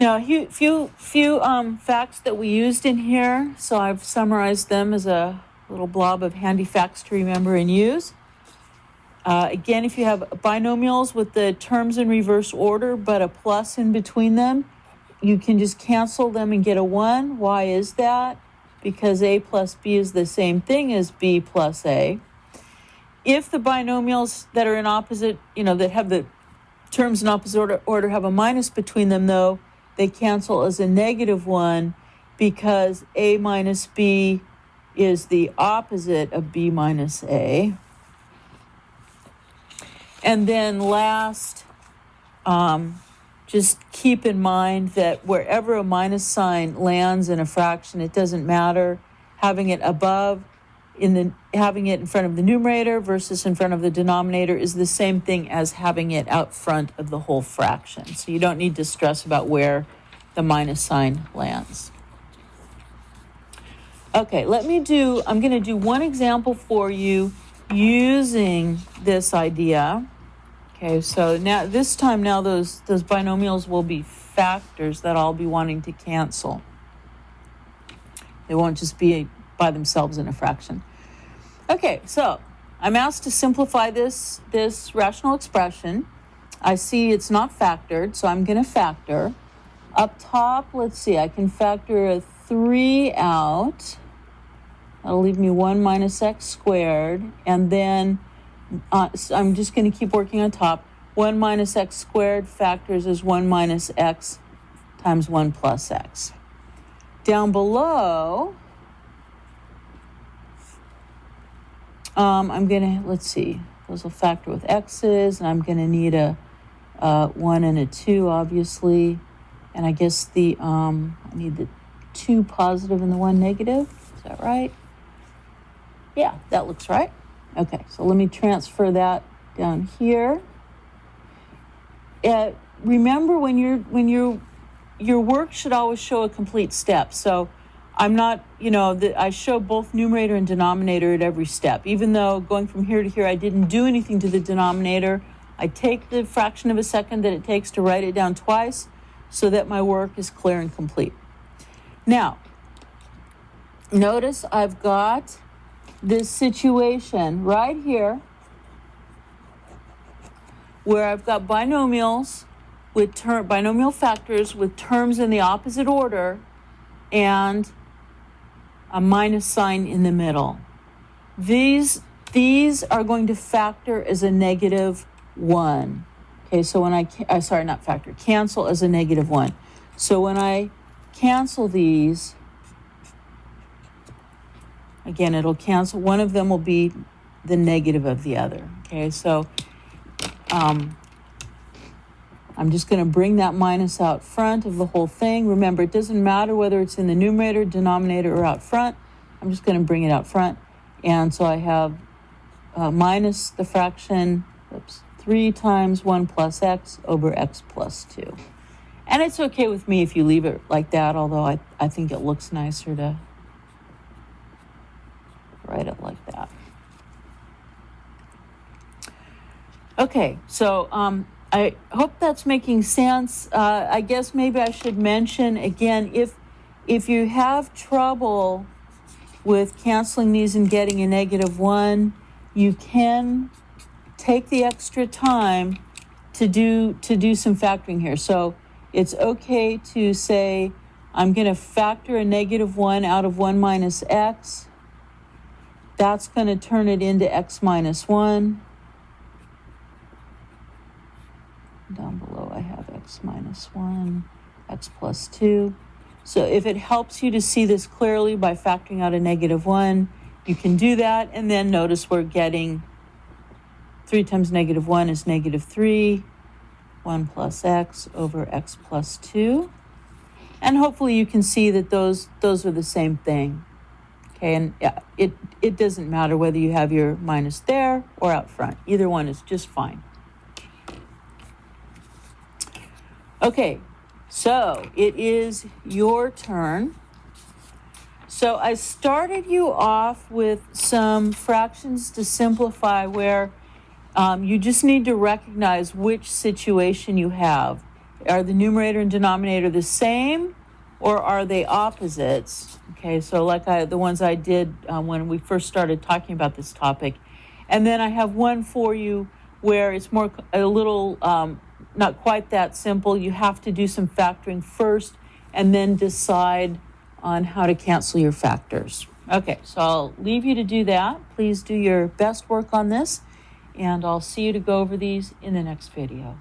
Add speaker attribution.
Speaker 1: Now, few facts that we used in here, so I've summarized them as a little blob of handy facts to remember and use. Again, if you have binomials with the terms in reverse order but a plus in between them, you can just cancel them and get a 1. Why is that? Because a plus b is the same thing as b plus a. If the binomials that are in opposite, that have the terms in opposite order have a minus between them, though, they cancel as a -1 because a minus b is the opposite of b minus a. And then last, just keep in mind that wherever a minus sign lands in a fraction, it doesn't matter. Having it having it in front of the numerator versus in front of the denominator is the same thing as having it out front of the whole fraction. So you don't need to stress about where the minus sign lands. Okay, I'm going to do one example for you using this idea. Okay, so now those binomials will be factors that I'll be wanting to cancel. They won't just be by themselves in a fraction. Okay, so I'm asked to simplify this rational expression. I see it's not factored, so I'm going to factor. Up top, let's see, I can factor a 3 out. That'll leave me 1 minus x squared. And then I'm just going to keep working on top. 1 minus x squared factors as 1 minus x times 1 plus x. Down below, I'm going to, let's see, those will factor with x's, and I'm going to need a 1 and a 2, obviously. And I guess I need the 2 positive and the 1 negative. Is that right? Yeah, that looks right. Okay, so let me transfer that down here. Remember, your work should always show a complete step. So I'm not, I show both numerator and denominator at every step. Even though going from here to here, I didn't do anything to the denominator, I take the fraction of a second that it takes to write it down twice so that my work is clear and complete. Now, notice I've got this situation right here where I've got binomials with binomial factors with terms in the opposite order and a minus sign in the middle. These are going to factor as a -1. Okay, so when cancel as a -1. So when I cancel these, again, it'll cancel. One of them will be the negative of the other. Okay, so I'm just going to bring that minus out front of the whole thing. Remember, it doesn't matter whether it's in the numerator, denominator, or out front. I'm just going to bring it out front. And so I have minus the fraction, 3 times 1 plus x over x plus 2. And it's okay with me if you leave it like that, although I think it looks nicer to write it like that. Okay, so I hope that's making sense. I guess maybe I should mention again, if you have trouble with canceling these and getting a -1, you can take the extra time to do some factoring here. So it's okay to say, I'm going to factor a -1 out of 1 minus x. That's going to turn it into x minus 1. Down below I have x minus 1, x plus 2. So if it helps you to see this clearly by factoring out a -1, you can do that. And then notice we're getting 3 times -1 is -3, 1 plus x over x plus 2. And hopefully you can see that those are the same thing. Okay, and it doesn't matter whether you have your minus there or out front. Either one is just fine. Okay, so it is your turn. So I started you off with some fractions to simplify where you just need to recognize which situation you have. Are the numerator and denominator the same, or are they opposites? Okay, so like the ones I did when we first started talking about this topic. And then I have one for you where it's a little, not quite that simple. You have to do some factoring first and then decide on how to cancel your factors. Okay, so I'll leave you to do that. Please do your best work on this, and I'll see you to go over these in the next video.